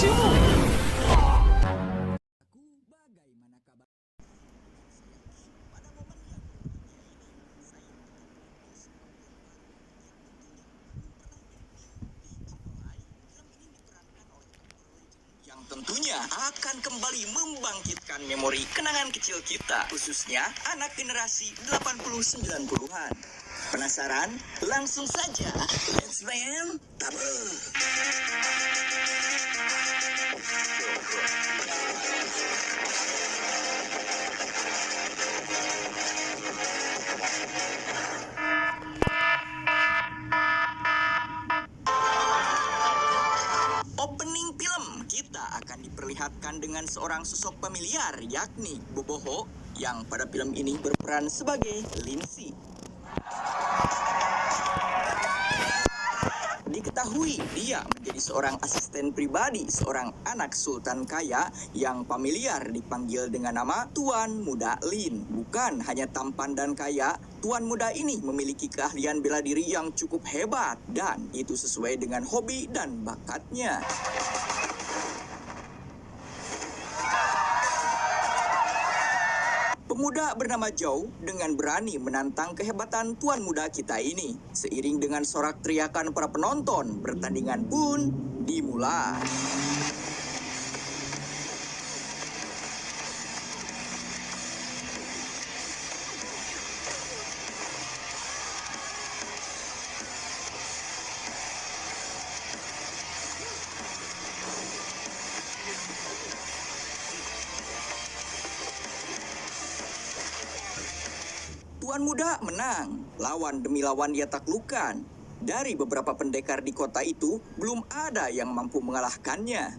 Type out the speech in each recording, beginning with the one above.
休。Tentunya akan kembali membangkitkan memori kenangan kecil kita, khususnya anak generasi 80-90-an. Penasaran? Langsung saja, let's main tabel. Opening film kita akan diperlihatkan dengan seorang sosok familiar, yakni Boboho, yang pada film ini berperan sebagai Lindsay. Diketahui dia menjadi seorang asisten pribadi seorang anak sultan kaya yang familiar dipanggil dengan nama Tuan Muda Lin. Bukan hanya tampan dan kaya, Tuan Muda ini memiliki keahlian bela diri yang cukup hebat dan itu sesuai dengan hobi dan bakatnya. Pemuda bernama Zhou dengan berani menantang kehebatan Tuan Muda kita ini. Seiring dengan sorak teriakan para penonton, pertandingan pun dimulai. Tuan Muda menang, lawan demi lawan dia taklukkan. Dari beberapa pendekar di kota itu, belum ada yang mampu mengalahkannya.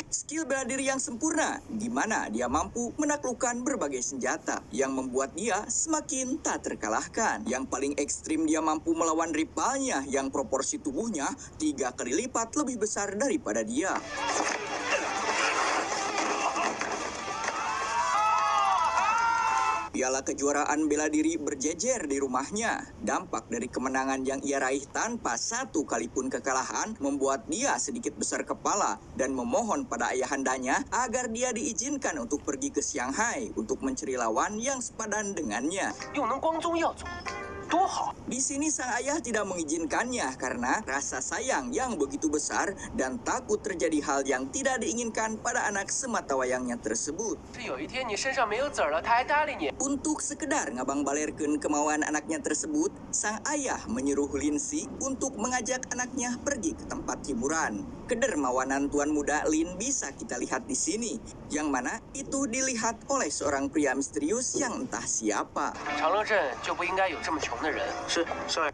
Skill bela diri yang sempurna, di mana dia mampu menaklukkan berbagai senjata, yang membuat dia semakin tak terkalahkan. Yang paling ekstrim, dia mampu melawan rivalnya yang proporsi tubuhnya 3 kali lipat lebih besar daripada dia. Piala kejuaraan bela diri berjejer di rumahnya. Dampak dari kemenangan yang ia raih tanpa satu kali pun kekalahan membuat dia sedikit besar kepala dan memohon pada ayahandanya agar dia diizinkan untuk pergi ke Shanghai untuk mencari lawan yang sepadan dengannya. Di sini sang ayah tidak mengizinkannya karena rasa sayang yang begitu besar dan takut terjadi hal yang tidak diinginkan pada anak sematawayangnya tersebut. Untuk sekedar ngabang balerkeun kemauan anaknya tersebut, sang ayah menyuruh Lindsay untuk mengajak anaknya pergi ke tempat hiburan. Kedermawanan Tuan Muda Lin bisa kita lihat di sini, yang mana itu dilihat oleh seorang pria misterius yang entah siapa.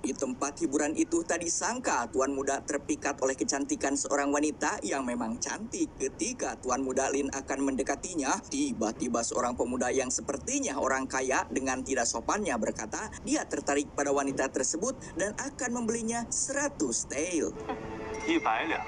Di tempat hiburan itu tadi sangka Tuan Muda terpikat oleh kecantikan seorang wanita yang memang cantik. Ketika Tuan Muda Lin akan mendekatinya, tiba-tiba seorang pemuda yang sepertinya orang kaya dengan tidak sopannya berkata dia tertarik pada wanita tersebut dan akan membelinya 100 tael. 100两。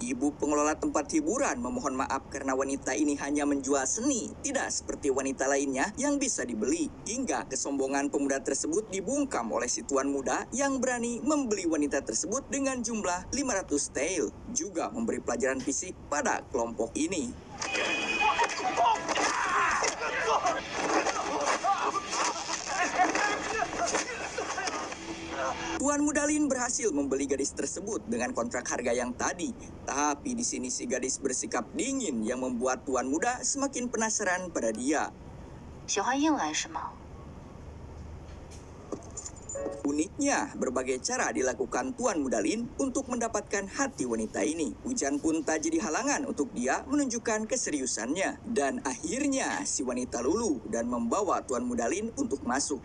Ibu pengelola tempat hiburan memohon maaf karena wanita ini hanya menjual seni, tidak seperti wanita lainnya yang bisa dibeli. Hingga kesombongan pemuda tersebut dibungkam oleh si Tuan Muda yang berani membeli wanita tersebut dengan jumlah 500 tael. Juga memberi pelajaran fisik pada kelompok ini. Tuan Muda Lin berhasil membeli gadis tersebut dengan kontrak harga yang tadi. Tapi di sini si gadis bersikap dingin yang membuat Tuan Muda semakin penasaran pada dia. Uniknya, berbagai cara dilakukan Tuan Muda Lin untuk mendapatkan hati wanita ini. Hujan pun tak jadi halangan untuk dia menunjukkan keseriusannya. Dan akhirnya si wanita luluh dan membawa Tuan Muda Lin untuk masuk.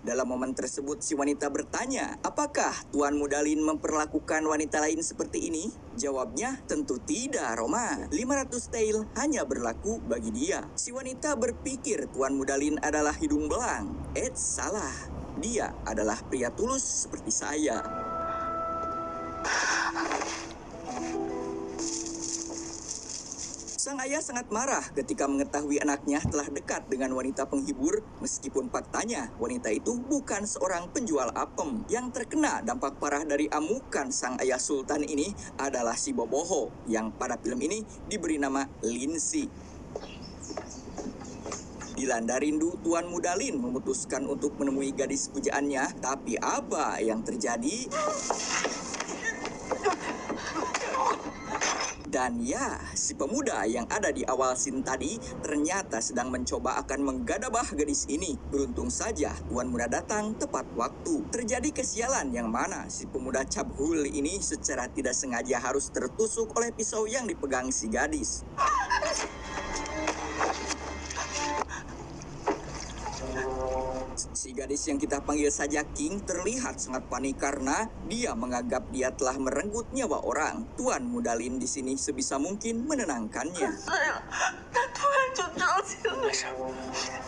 Dalam momen tersebut, si wanita bertanya, apakah Tuan Muda Lin memperlakukan wanita lain seperti ini? Jawabnya, tentu tidak, Roma. 500 tael hanya berlaku bagi dia. Si wanita berpikir Tuan Muda Lin adalah hidung belang. Salah. Dia adalah pria tulus seperti saya. Sang ayah sangat marah ketika mengetahui anaknya telah dekat dengan wanita penghibur, meskipun faktanya wanita itu bukan seorang penjual apem. Yang terkena dampak parah dari amukan sang ayah sultan ini adalah si Boboho, yang pada film ini diberi nama Lindsay. Dilanda rindu, Tuan Muda Lin memutuskan untuk menemui gadis pujaannya, tapi apa yang terjadi? Dan ya, si pemuda yang ada di awal scene tadi ternyata sedang mencoba akan menggadabah gadis ini. Beruntung saja Tuan Muda datang tepat waktu. Terjadi kesialan yang mana si pemuda cabul ini secara tidak sengaja harus tertusuk oleh pisau yang dipegang si gadis. Si gadis yang kita panggil saja King terlihat sangat panik karena dia menganggap dia telah merenggut nyawa orang. Tuan Muda Lin di sini sebisa mungkin menenangkannya.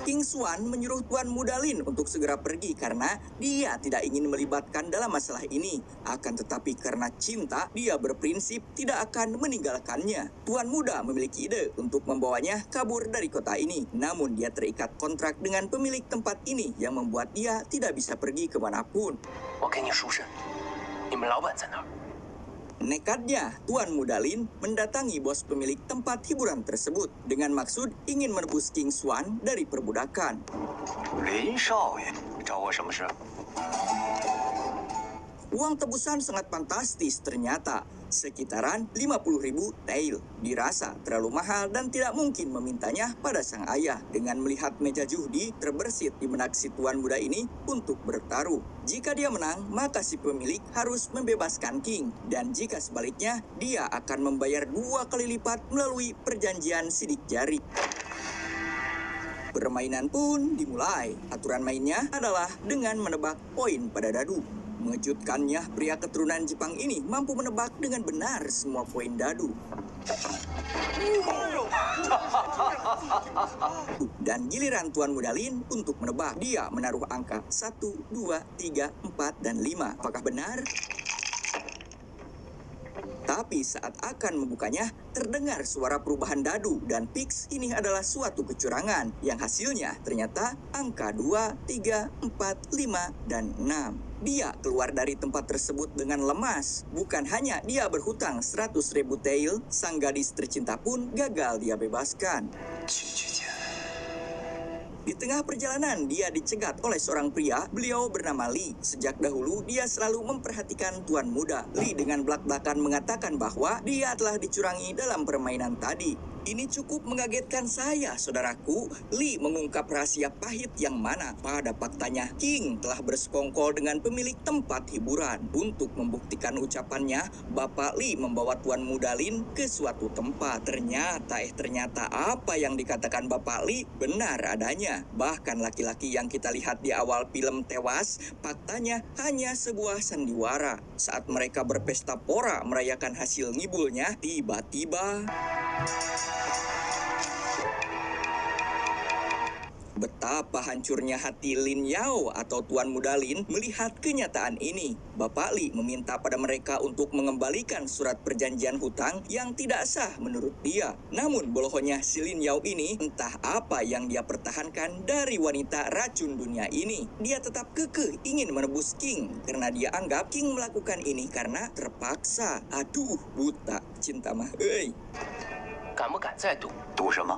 King Xuan menyuruh Tuan Muda Lin untuk segera pergi karena dia tidak ingin melibatkan dalam masalah ini. Akan tetapi karena cinta, dia berprinsip tidak akan meninggalkannya. Tuan Muda memiliki ide untuk membawanya kabur dari kota ini. Namun dia terikat kontrak dengan pemilik tempat ini yang membuat dia tidak bisa pergi kemanapun. Nekatnya, Tuan Muda Lin mendatangi bos pemilik tempat hiburan tersebut dengan maksud ingin menebus King Xuan dari perbudakan. Uang tebusan sangat fantastis ternyata, sekitaran 50.000 tael. Dirasa terlalu mahal dan tidak mungkin memintanya pada sang ayah. Dengan melihat meja judi terbersit di benak si Tuan Muda ini untuk bertaruh. Jika dia menang, maka si pemilik harus membebaskan King. Dan jika sebaliknya, dia akan membayar 2 kali lipat melalui perjanjian sidik jari. Permainan pun dimulai. Aturan mainnya adalah dengan menebak poin pada dadu. Mengejutkannya, pria keturunan Jepang ini mampu menebak dengan benar semua poin dadu. Dan giliran Tuan Muda Lin untuk menebak. Dia menaruh angka 1, 2, 3, 4, dan 5. Apakah benar? Tapi saat akan membukanya, terdengar suara perubahan dadu dan fix ini adalah suatu kecurangan yang hasilnya ternyata angka 2, 3, 4, 5, dan 6. Dia keluar dari tempat tersebut dengan lemas. Bukan hanya dia berhutang 100.000 tael, sang gadis tercinta pun gagal dia bebaskan. Di tengah perjalanan, dia dicegat oleh seorang pria, beliau bernama Li. Sejak dahulu, dia selalu memperhatikan Tuan Muda. Li dengan belak-belakan mengatakan bahwa dia telah dicurangi dalam permainan tadi. Ini cukup mengagetkan saya, saudaraku. Li mengungkap rahasia pahit yang mana pada faktanya King telah bersekongkol dengan pemilik tempat hiburan. Untuk membuktikan ucapannya, Bapak Li membawa Tuan Muda Lin ke suatu tempat. Ternyata apa yang dikatakan Bapak Li benar adanya. Bahkan laki-laki yang kita lihat di awal film tewas, faktanya hanya sebuah sandiwara. Saat mereka berpesta pora merayakan hasil ngibulnya, tiba-tiba betapa hancurnya hati Lin Yao atau Tuan Muda Lin melihat kenyataan ini. Bapak Li meminta pada mereka untuk mengembalikan surat perjanjian hutang yang tidak sah menurut dia. Namun bolohnya si Lin Yao ini entah apa yang dia pertahankan dari wanita racun dunia ini. Dia tetap kekeh ingin menebus King karena dia anggap King melakukan ini karena terpaksa. Aduh, buta cinta mah. Kamu敢再赌？赌什么？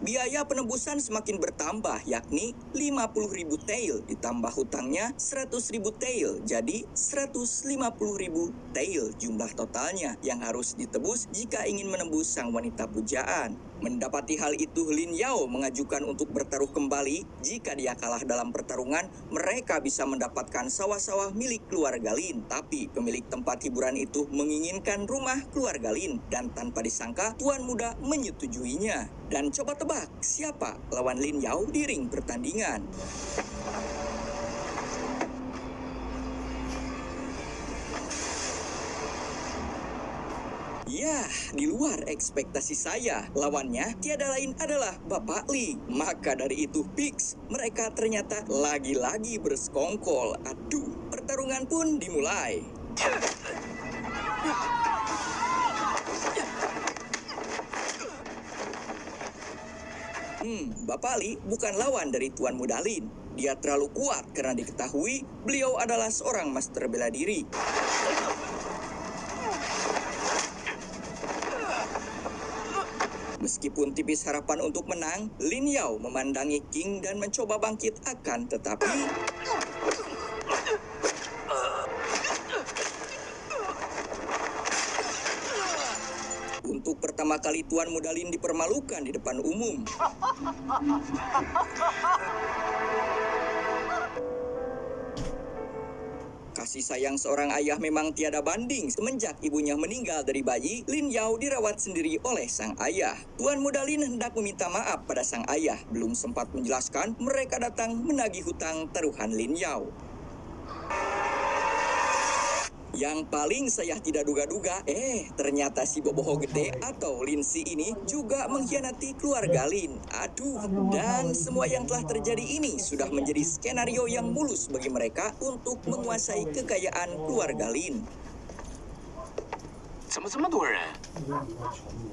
Biaya penebusan semakin bertambah, yakni 50.000 tael ditambah hutangnya 100.000 tael. Jadi 150.000 tael jumlah totalnya yang harus ditebus jika ingin menembus sang wanita pujaan. Mendapati hal itu, Lin Yao mengajukan untuk bertaruh kembali. Jika dia kalah dalam pertarungan, mereka bisa mendapatkan sawah-sawah milik keluarga Lin. Tapi pemilik tempat hiburan itu menginginkan rumah keluarga Lin. Dan tanpa disangka, Tuan Muda menyetujuinya. Dan coba tebak, siapa lawan Lin Yao di ring pertandingan? Ya, di luar ekspektasi saya. Lawannya tiada lain adalah Bapak Li. Maka dari itu fix, mereka ternyata lagi-lagi bersekongkol. Aduh, pertarungan pun dimulai. Bapak Li bukan lawan dari Tuan Muda Lin. Dia terlalu kuat karena diketahui beliau adalah seorang master bela diri. Meskipun tipis harapan untuk menang, Lin Yao memandangi King dan mencoba bangkit akan tetapi... Untuk pertama kali Tuan Muda Lin dipermalukan di depan umum. Kasih sayang seorang ayah memang tiada banding. Semenjak ibunya meninggal dari bayi, Lin Yao dirawat sendiri oleh sang ayah. Tuan Muda Lin hendak meminta maaf pada sang ayah. Belum sempat menjelaskan, mereka datang menagih hutang taruhan Lin Yao. Yang paling saya tidak duga-duga, ternyata si boboho gede atau Lin Si ini juga mengkhianati keluarga Lin. Aduh, dan semua yang telah terjadi ini sudah menjadi skenario yang mulus bagi mereka untuk menguasai kekayaan keluarga Lin. 怎么这么多人？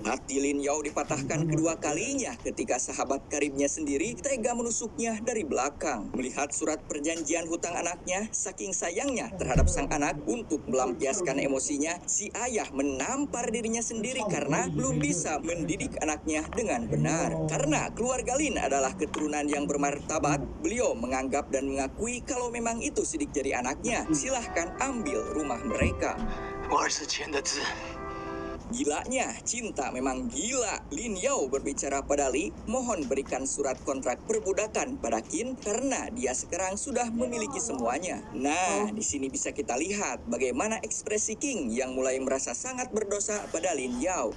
Hati Lin Yao dipatahkan kedua kalinya ketika sahabat karibnya sendiri tega menusuknya dari belakang. Melihat surat perjanjian hutang anaknya, saking sayangnya terhadap sang anak untuk melampiaskan emosinya, si ayah menampar dirinya sendiri karena belum bisa mendidik anaknya dengan benar. Karena keluarga Lin adalah keturunan yang bermartabat, beliau menganggap dan mengakui kalau memang itu sidik jari anaknya. Silahkan ambil rumah mereka. 我儿子签的字。 Gilanya, cinta memang gila. Lin Yao berbicara pada Li, mohon berikan surat kontrak perbudakan pada Qin karena dia sekarang sudah memiliki semuanya. Nah, di sini bisa kita lihat bagaimana ekspresi King yang mulai merasa sangat berdosa pada Lin Yao.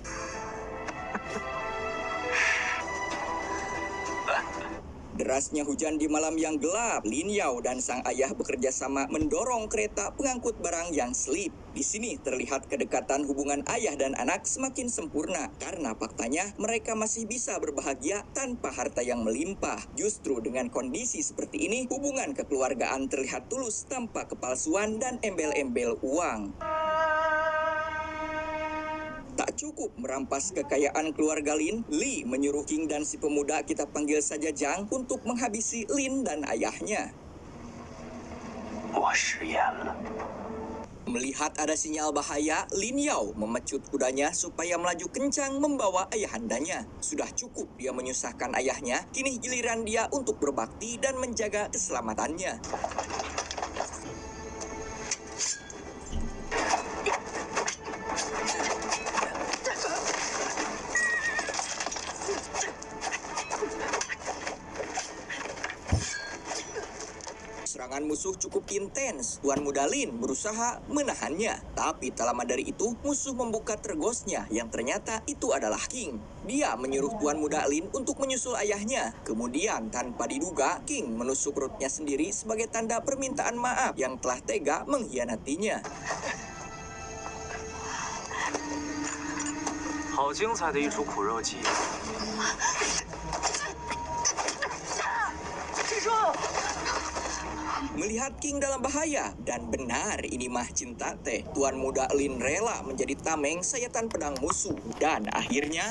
Derasnya hujan di malam yang gelap, Lin Yao dan sang ayah bekerja sama mendorong kereta pengangkut barang yang selip. Di sini terlihat kedekatan hubungan ayah dan anak semakin sempurna karena faktanya mereka masih bisa berbahagia tanpa harta yang melimpah. Justru dengan kondisi seperti ini, hubungan kekeluargaan terlihat tulus tanpa kepalsuan dan embel-embel uang. Tak cukup merampas kekayaan keluarga Lin, Li menyuruh King dan si pemuda kita panggil saja Zhang untuk menghabisi Lin dan ayahnya. 我食言了。 Melihat ada sinyal bahaya, Lin Yao memecut kudanya supaya melaju kencang membawa ayahandanya. Sudah cukup dia menyusahkan ayahnya, kini giliran dia untuk berbakti dan menjaga keselamatannya. Serangan musuh cukup intens. Tuan Muda Lin berusaha menahannya. Tapi tak lama dari itu, musuh membuka tergosnya yang ternyata itu adalah King. Dia menyuruh Tuan Muda Lin untuk menyusul ayahnya. Kemudian tanpa diduga, King menusuk perutnya sendiri sebagai tanda permintaan maaf yang telah tega mengkhianatinya. 好精彩的一出苦肉计。记住。 Melihat King dalam bahaya, dan benar ini mah cinta teh. Tuan Muda Lin rela menjadi tameng sayatan pedang musuh. Dan akhirnya...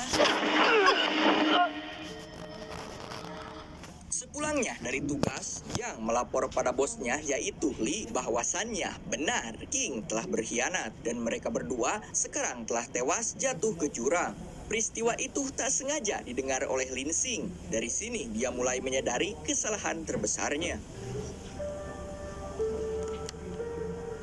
Sepulangnya dari tugas, yang melapor pada bosnya yaitu Li bahwasannya benar King telah berkhianat dan mereka berdua sekarang telah tewas jatuh ke jurang. Peristiwa itu tak sengaja didengar oleh Lin Xing. Dari sini dia mulai menyadari kesalahan terbesarnya.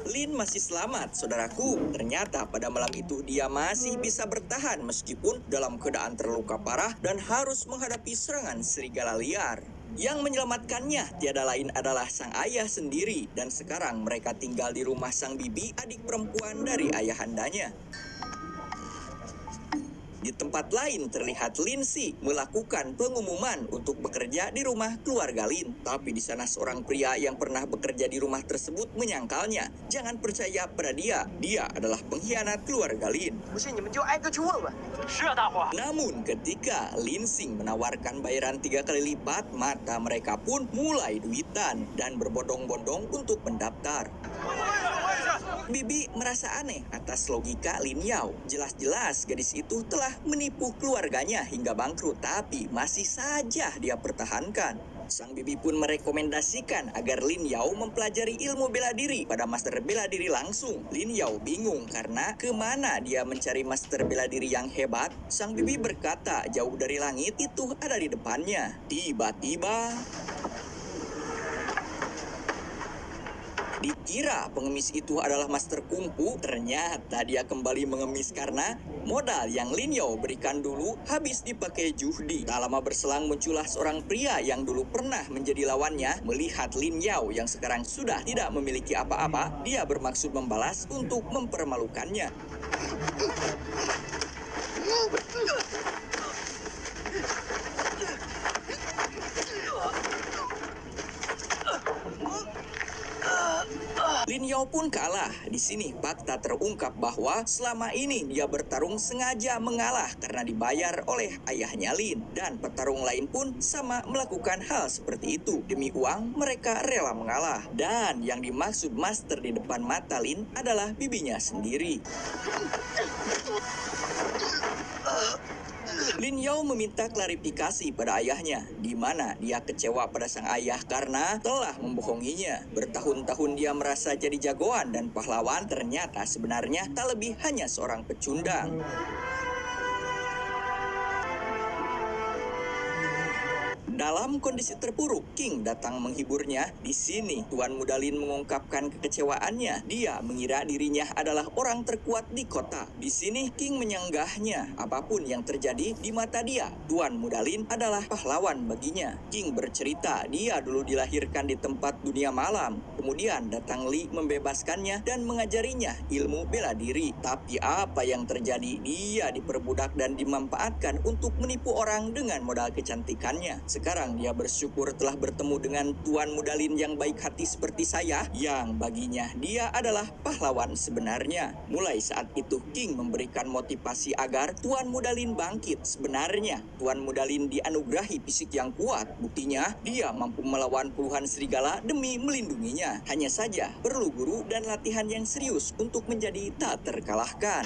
Lin masih selamat, saudaraku. Ternyata pada malam itu dia masih bisa bertahan meskipun dalam keadaan terluka parah dan harus menghadapi serangan serigala liar. Yang menyelamatkannya tiada lain adalah sang ayah sendiri dan sekarang mereka tinggal di rumah sang bibi, adik perempuan dari ayahandanya. Di tempat lain terlihat Lin Si melakukan pengumuman untuk bekerja di rumah keluarga Lin. Tapi di sana seorang pria yang pernah bekerja di rumah tersebut menyangkalnya. Jangan percaya pada dia. Dia adalah pengkhianat keluarga Lin. Namun ketika Lin Xing menawarkan bayaran 3 kali lipat, mata mereka pun mulai duitan dan berbondong-bondong untuk mendaftar. Bibi merasa aneh atas logika Lin Yao. Jelas-jelas gadis itu telah menipu keluarganya hingga bangkrut, tapi masih saja dia pertahankan. Sang bibi pun merekomendasikan agar Lin Yao mempelajari ilmu bela diri pada master bela diri langsung. Lin Yao bingung karena kemana dia mencari master bela diri yang hebat. Sang bibi berkata jauh dari langit itu ada di depannya. Tiba-tiba dikira pengemis itu adalah master kungfu, ternyata dia kembali mengemis karena modal yang Lin Yao berikan dulu habis dipakai judi. Tak lama berselang muncullah seorang pria yang dulu pernah menjadi lawannya. Melihat Lin Yao yang sekarang sudah tidak memiliki apa-apa, dia bermaksud membalas untuk mempermalukannya. Lin Yao pun kalah. Di sini fakta terungkap bahwa selama ini dia bertarung sengaja mengalah karena dibayar oleh ayahnya Lin. Dan petarung lain pun sama melakukan hal seperti itu. Demi uang, mereka rela mengalah. Dan yang dimaksud master di depan mata Lin adalah bibinya sendiri. Lin Yao meminta klarifikasi pada ayahnya, di mana dia kecewa pada sang ayah karena telah membohonginya. Bertahun-tahun dia merasa jadi jagoan dan pahlawan, ternyata sebenarnya tak lebih hanya seorang pecundang. Dalam kondisi terpuruk, King datang menghiburnya. Di sini, Tuan Muda Lin mengungkapkan kekecewaannya. Dia mengira dirinya adalah orang terkuat di kota. Di sini, King menyanggahnya. Apapun yang terjadi di mata dia, Tuan Muda Lin adalah pahlawan baginya. King bercerita, dia dulu dilahirkan di tempat dunia malam. Kemudian datang Li membebaskannya dan mengajarinya ilmu bela diri. Tapi apa yang terjadi? Dia diperbudak dan dimanfaatkan untuk menipu orang dengan modal kecantikannya. Sekarang dia bersyukur telah bertemu dengan Tuan Muda Lin yang baik hati seperti saya, yang baginya dia adalah pahlawan sebenarnya. Mulai saat itu King memberikan motivasi agar Tuan Muda Lin bangkit. Sebenarnya Tuan Muda Lin dianugerahi fisik yang kuat. Buktinya dia mampu melawan puluhan serigala demi melindunginya. Hanya saja perlu guru dan latihan yang serius untuk menjadi tak terkalahkan.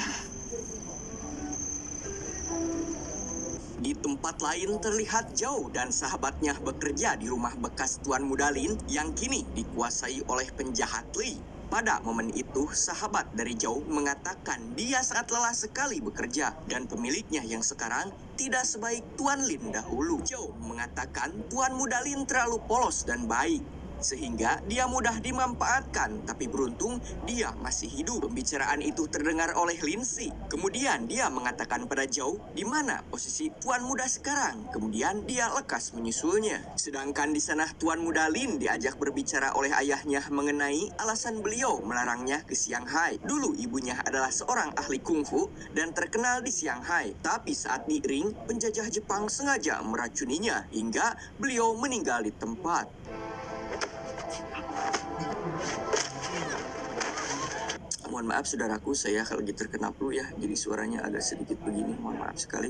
Di tempat lain terlihat Zhao dan sahabatnya bekerja di rumah bekas Tuan Muda Lin yang kini dikuasai oleh penjahat Li. Pada momen itu, sahabat dari Zhao mengatakan dia sangat lelah sekali bekerja dan pemiliknya yang sekarang tidak sebaik Tuan Lin dahulu. Zhao mengatakan Tuan Muda Lin terlalu polos dan baik, sehingga dia mudah dimanfaatkan, tapi beruntung dia masih hidup. Pembicaraan itu terdengar oleh Lin Si. Kemudian dia mengatakan pada Zhao di mana posisi Tuan Muda sekarang. Kemudian dia lekas menyusulnya. Sedangkan di sana Tuan Muda Lin diajak berbicara oleh ayahnya mengenai alasan beliau melarangnya ke Shanghai. Dulu ibunya adalah seorang ahli kungfu dan terkenal di Shanghai. Tapi saat di ring, penjajah Jepang sengaja meracuninya hingga beliau meninggal di tempat. Mohon maaf saudaraku, saya lagi terkena flu ya, jadi suaranya agak sedikit begini, mohon maaf sekali.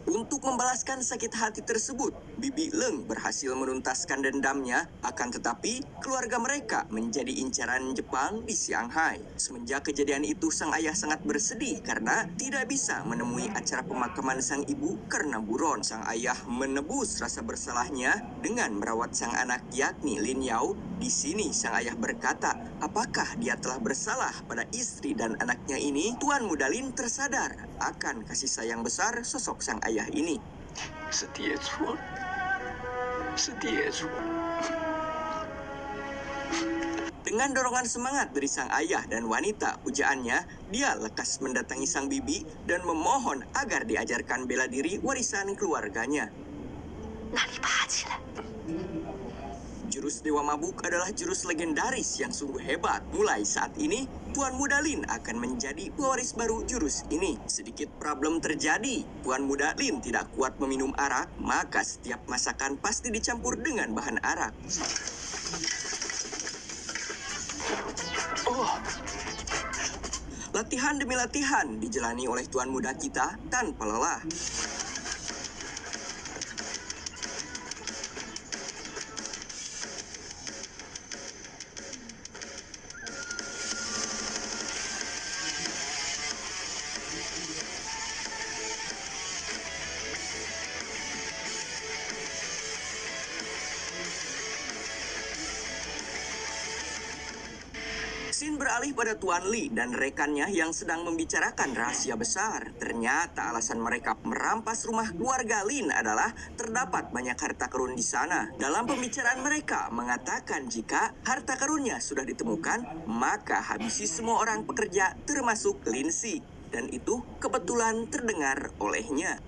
Untuk membalaskan sakit hati tersebut, Bibi Leng berhasil menuntaskan dendamnya, akan tetapi keluarga mereka menjadi incaran Jepang di Shanghai. Semenjak kejadian itu, sang ayah sangat bersedih karena tidak bisa menemui acara pemakaman sang ibu karena buron. Sang ayah menebus rasa bersalahnya dengan merawat sang anak yakni Lin Yao. Di sini sang ayah berkata, apakah dia telah bersalah pada istri dan anaknya ini? Tuan Muda Lin tersadar akan kasih sayang besar sosok sang ayah ini. Dengan dorongan semangat dari sang ayah dan wanita pujaannya, dia lekas mendatangi sang bibi dan memohon agar diajarkan bela diri warisan keluarganya. Jurus Dewa Mabuk adalah jurus legendaris yang sungguh hebat. Mulai saat ini, Tuan Muda Lin akan menjadi pewaris baru jurus ini. Sedikit problem terjadi. Tuan Muda Lin tidak kuat meminum arak, maka setiap masakan pasti dicampur dengan bahan arak. Latihan demi latihan dijalani oleh Tuan Muda kita tanpa lelah. Beralih pada Tuan Li dan rekannya yang sedang membicarakan rahasia besar. Ternyata alasan mereka merampas rumah keluarga Lin adalah terdapat banyak harta karun di sana. Dalam pembicaraan mereka mengatakan jika harta karunnya sudah ditemukan, maka habisi semua orang pekerja termasuk Lin Si. Dan itu kebetulan terdengar olehnya.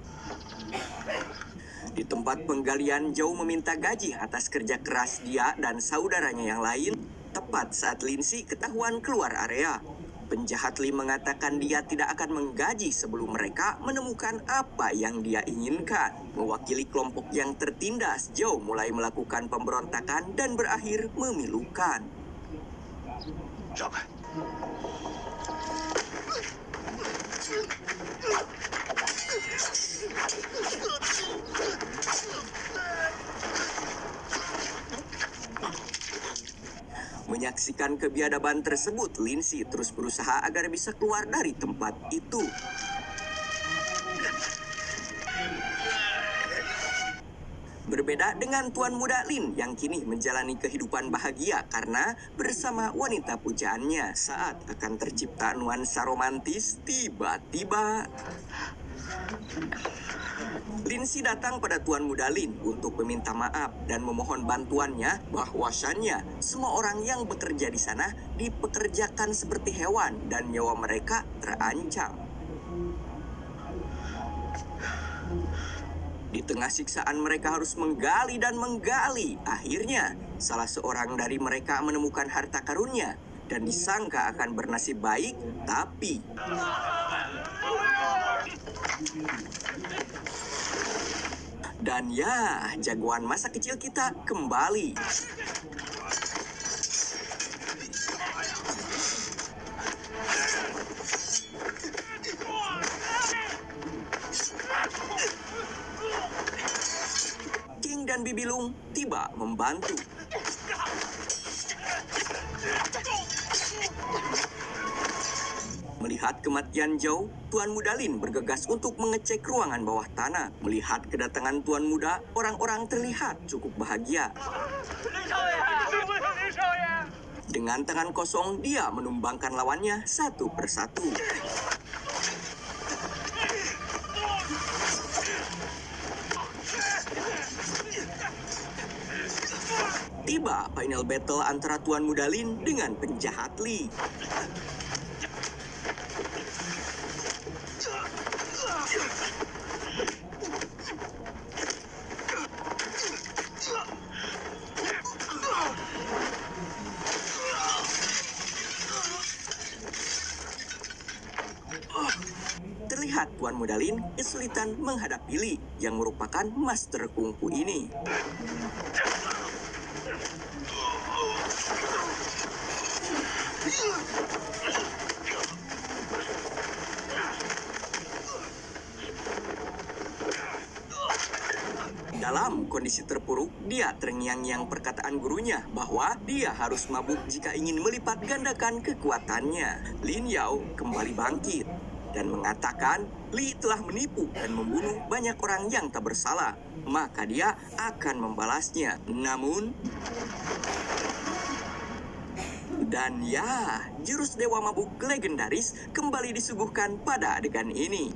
Di tempat penggalian, Zhou meminta gaji atas kerja keras dia dan saudaranya yang lain. Tepat saat Lin Si ketahuan keluar area. Penjahat Li mengatakan dia tidak akan menggaji sebelum mereka menemukan apa yang dia inginkan. Mewakili kelompok yang tertindas, Zhou mulai melakukan pemberontakan dan berakhir memilukan. Menyaksikan kebiadaban tersebut, Lin Si terus berusaha agar bisa keluar dari tempat itu. Berbeda dengan Tuan Muda Lin yang kini menjalani kehidupan bahagia karena bersama wanita pujaannya. Saat akan tercipta nuansa romantis, tiba-tiba Lin Si datang pada Tuan Muda Lin untuk meminta maaf dan memohon bantuannya bahwasannya semua orang yang bekerja di sana dipekerjakan seperti hewan dan nyawa mereka terancam. Di tengah siksaan mereka harus menggali dan menggali. Akhirnya, salah seorang dari mereka menemukan harta karunnya dan disangka akan bernasib baik, tapi dan ya, jagoan masa kecil kita kembali. King dan Bibi Lung tiba membantu. Melihat kematian Zhou, Tuan Muda Lin bergegas untuk mengecek ruangan bawah tanah. Melihat kedatangan Tuan Muda, orang-orang terlihat cukup bahagia. Dengan tangan kosong, dia menumbangkan lawannya satu persatu. Tiba final battle antara Tuan Muda Lin dengan penjahat Li. Terlihat Tuan Muda Lin kesulitan menghadapi Li yang merupakan master kungfu ini. Dalam kondisi terpuruk, dia terngiang-ngiang perkataan gurunya bahwa dia harus mabuk jika ingin melipat gandakan kekuatannya. Lin Yao kembali bangkit dan mengatakan Li telah menipu dan membunuh banyak orang yang tak bersalah, maka dia akan membalasnya. Namun, dan ya, jurus Dewa Mabuk legendaris kembali disuguhkan pada adegan ini.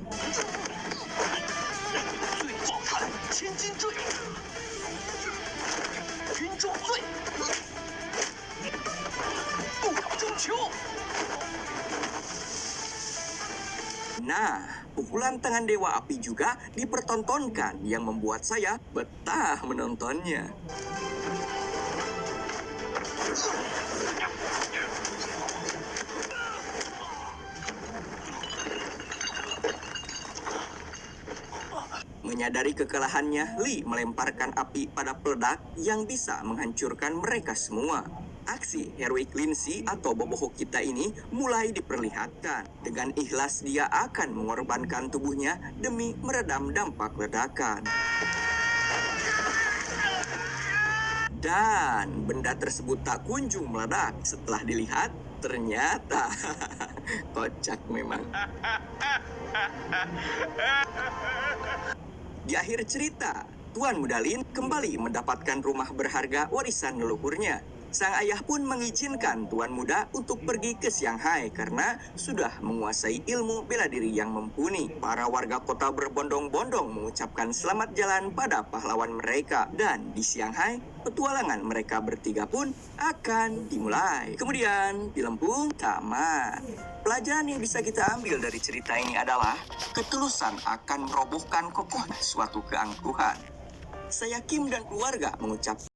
Nah, pukulan tangan Dewa Api juga dipertontonkan yang membuat saya betah menontonnya. Menyadari kekalahannya, Li melemparkan api pada peledak yang bisa menghancurkan mereka semua. Aksi heroik Lin Si atau boboho kita ini mulai diperlihatkan. Dengan ikhlas dia akan mengorbankan tubuhnya demi meredam dampak ledakan. Dan benda tersebut tak kunjung meledak. Setelah dilihat, ternyata kocak memang. Di akhir cerita, Tuan Muda Lin kembali mendapatkan rumah berharga warisan leluhurnya. Sang ayah pun mengizinkan tuan muda untuk pergi ke Shanghai karena sudah menguasai ilmu bela diri yang mumpuni. Para warga kota berbondong-bondong mengucapkan selamat jalan pada pahlawan mereka. Dan di Shanghai, petualangan mereka bertiga pun akan dimulai. Kemudian, film pun tamat. Pelajaran yang bisa kita ambil dari cerita ini adalah ketulusan akan merobohkan kokohnya suatu keangkuhan. Saya Kim dan keluarga mengucapkan